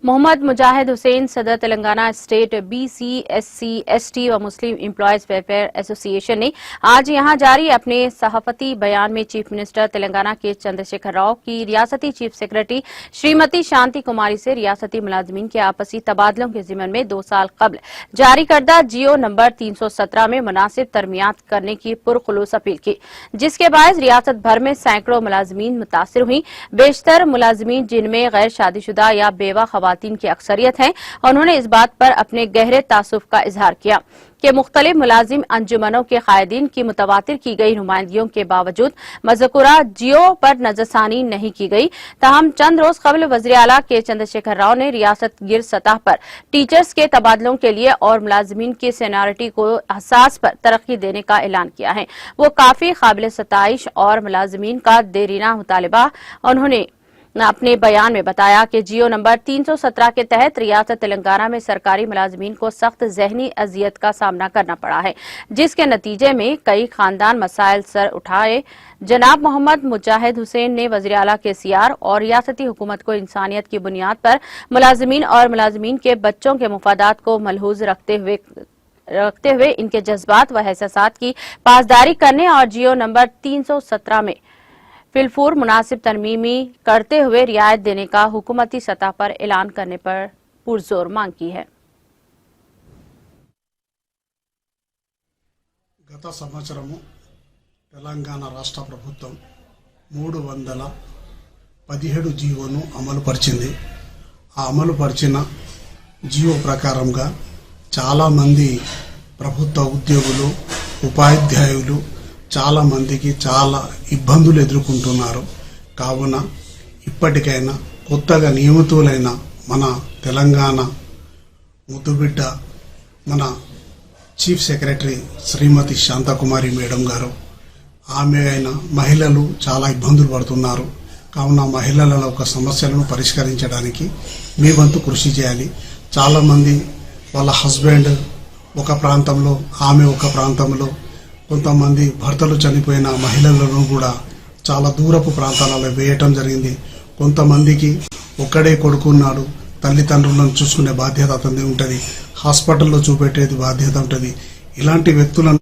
मोहम्मद मुजाहिद हुसैन सदर Telangana state BC SC ST व मुस्लिम employees welfare association ने आज यहां जारी अपने सहाफती बयान में चीफ मिनिस्टर तेलंगाना के चंद्रशेखर राव की रियासती चीफ सेक्रेटरी श्रीमती शांति कुमारी से रियासती मुलाजमीन के आपसी तबादलों के जिम्मन में 2 साल कबल जारी करदा जियो नंबर 317 में मुनासिब तरमीयात करने की पुरखुलूस अपील की, जिसके बायस रियासत भर में सैकड़ों मुलाजमीन मुतासिर हुई। बेशतर मुलाजमीन जिनमें गैर शादीशुदा या बेवा खवातीन की अक्सरियत है, उन्होंने इस बात पर अपने गहरे तासुफ का इजहार किया कि मुख्तलिफ मुलाजिम अंजुमनों के कायदीन की मुतवातिर की गई नुमाइंदगियों के बावजूद मज़कूरा जियो पर नजरसानी नहीं की गई। ताहम चंद रोज कबल वज़ीर आला के चंद्रशेखर राव ने रियासत गिर सतह पर टीचर्स के तबादलों के लिए और मुलाजिमीन की सीनियरिटी को अहसास पर तरक्की देने का ऐलान किया है। वो काफी काबिल सताइश और मुलाजिमीन का देरीना मुतालबा। उन्होंने अपने बयान में बताया कि जियो नंबर 317 के तहत रियासत तेलंगाना में सरकारी मुलाजमीन को सख्त जहनी अजियत का सामना करना पड़ा है, जिसके नतीजे में कई खानदान मसाइल सर उठाए। जनाब मोहम्मद मुजाहिद हुसैन ने वज़ीर आला के सियार और रियासती हुकूमत को इंसानियत की बुनियाद पर मुलाजमीन और मुलाजमीन के बच्चों के मुफादात को मलहूज रखते हुए इनके जज्बात व एहसासात की पासदारी करने और जियो नंबर 317 में फिलफूर मुनासिब तरमीमी करते हुए रियायत देने का हुकूमती सतह पर ऐलान करने पर पुरजोर मांग की है। గత సంవత్సరము తెలంగాణ రాష్ట్ర ప్రభుత్వం 317 జీవోను అమలు పరిచింది। ఆ అమలు పరిచిన జీవో ప్రకారంగా చాలా మంది ప్రభుత్వ ఉద్యోగులు ఉపాధ్యాయులు చాలా మందికి చాలా ఇబ్బందులు ఎదుర్కొంటున్నారు। కావున ఇప్పటికైనా కొత్తగా నియమితులైన మన తెలంగాణ ముద్దుబిడ్డ మన చీఫ్ సెక్రటరీ శ్రీమతి శాంతకుమారి మేడం గారు, ఆమె అయిన మహిళలు చాలా ఇబ్బందులు పడుతున్నారు। కావున మహిళల ఒక సమస్యలను పరిష్కరించడానికి మీ వంతు కృషి చేయాలి। చాలా మంది వాళ్ళ హస్బెండ్ ఒక ప్రాంతంలో, ఆమె ఒక ప్రాంతంలో, కొంతమంది భర్తలు చనిపోయిన మహిళలను కూడా చాలా దూరపు ప్రాంతాలలో వేయటం జరిగింది। కొంతమందికి ఒక్కడే కొడుకున్నాడు, తల్లిదండ్రులను చూసుకునే బాధ్యత అతనిది ఉంటుంది, హాస్పిటల్లో చూపెట్టేది బాధ్యత ఉంటుంది। ఇలాంటి వ్యక్తులను